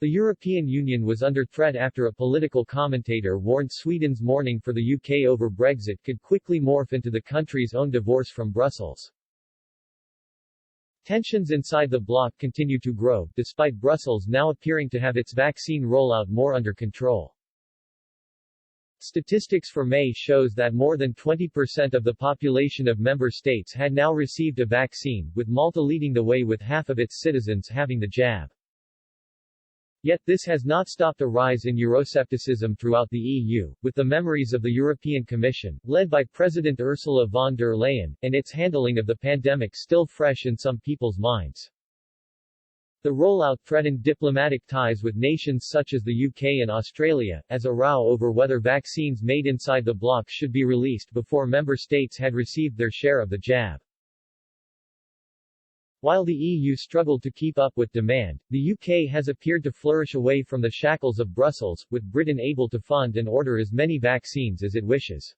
The European Union was under threat after a political commentator warned Sweden's mourning for the UK over Brexit could quickly morph into the country's own divorce from Brussels. Tensions inside the bloc continue to grow, despite Brussels now appearing to have its vaccine rollout more under control. Statistics for May shows that more than 20% of the population of member states had now received a vaccine, with Malta leading the way with half of its citizens having the jab. Yet this has not stopped a rise in Euroscepticism throughout the EU, with the memories of the European Commission, led by President Ursula von der Leyen, and its handling of the pandemic still fresh in some people's minds. The rollout threatened diplomatic ties with nations such as the UK and Australia, as a row over whether vaccines made inside the bloc should be released before member states had received their share of the jab. While the EU struggled to keep up with demand, the UK has appeared to flourish away from the shackles of Brussels, with Britain able to fund and order as many vaccines as it wishes.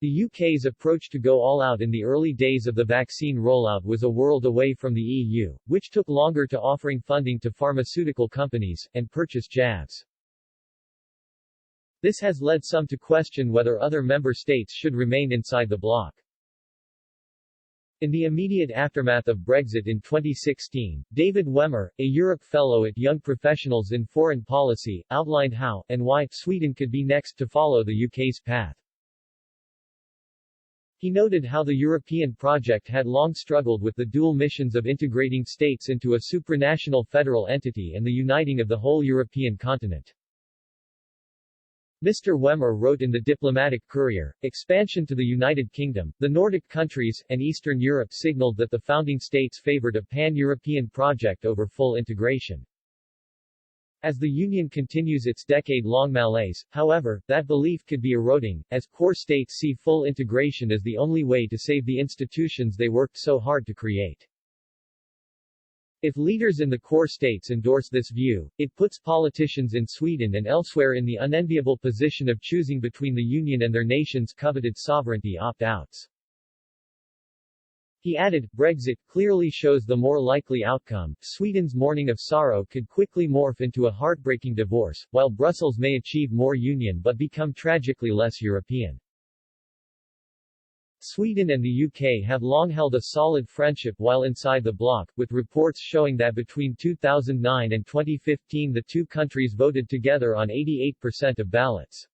The UK's approach to go all out in the early days of the vaccine rollout was a world away from the EU, which took longer to offering funding to pharmaceutical companies, and purchase jabs. This has led some to question whether other member states should remain inside the bloc. In the immediate aftermath of Brexit in 2016, David Wemmer, a Europe Fellow at Young Professionals in Foreign Policy, outlined how, and why, Sweden could be next to follow the UK's path. He noted how the European project had long struggled with the dual missions of integrating states into a supranational federal entity and the uniting of the whole European continent. Mr. Wemmer wrote in the Diplomatic Courier, "Expansion to the United Kingdom, the Nordic countries, and Eastern Europe signaled that the founding states favored a pan-European project over full integration. As the Union continues its decade-long malaise, however, that belief could be eroding, as core states see full integration as the only way to save the institutions they worked so hard to create. If leaders in the core states endorse this view, it puts politicians in Sweden and elsewhere in the unenviable position of choosing between the Union and their nation's coveted sovereignty opt-outs." He added, "Brexit clearly shows the more likely outcome. Sweden's mourning of sorrow could quickly morph into a heartbreaking divorce, while Brussels may achieve more union but become tragically less European." Sweden and the UK have long held a solid friendship while inside the bloc, with reports showing that between 2009 and 2015 the two countries voted together on 88% of ballots.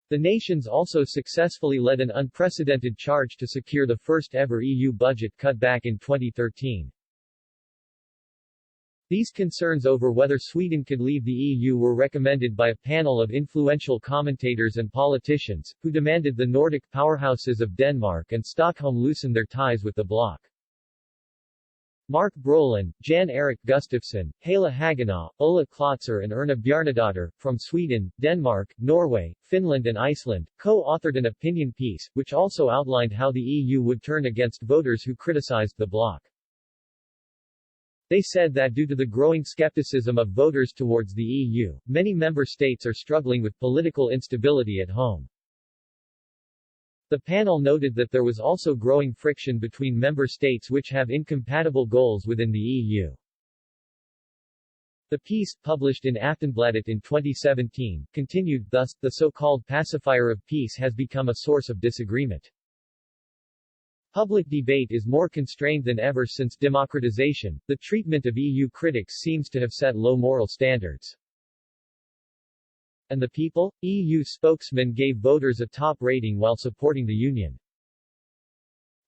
The nations also successfully led an unprecedented charge to secure the first-ever EU budget cut back in 2013. These concerns over whether Sweden could leave the EU were recommended by a panel of influential commentators and politicians, who demanded the Nordic powerhouses of Denmark and Stockholm loosen their ties with the bloc. Mark Brolin, Jan-Erik Gustafsson, Hela Hagenau, Ulla Klotzer and Erna Bjarnadottir, from Sweden, Denmark, Norway, Finland and Iceland, co-authored an opinion piece, which also outlined how the EU would turn against voters who criticized the bloc. They said that due to the growing skepticism of voters towards the EU, many member states are struggling with political instability at home. The panel noted that there was also growing friction between member states which have incompatible goals within the EU. The piece, published in Aftonbladet in 2017, continued, thus, the so-called pacifier of peace has become a source of disagreement. Public debate is more constrained than ever since democratization. The treatment of EU critics seems to have set low moral standards. And the people? EU spokesman gave voters a top rating while supporting the Union.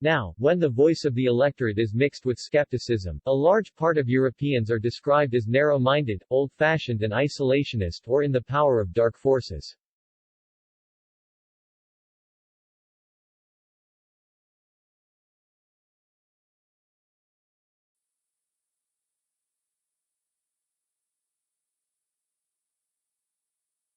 Now, when the voice of the electorate is mixed with skepticism, a large part of Europeans are described as narrow-minded, old-fashioned and isolationist or in the power of dark forces.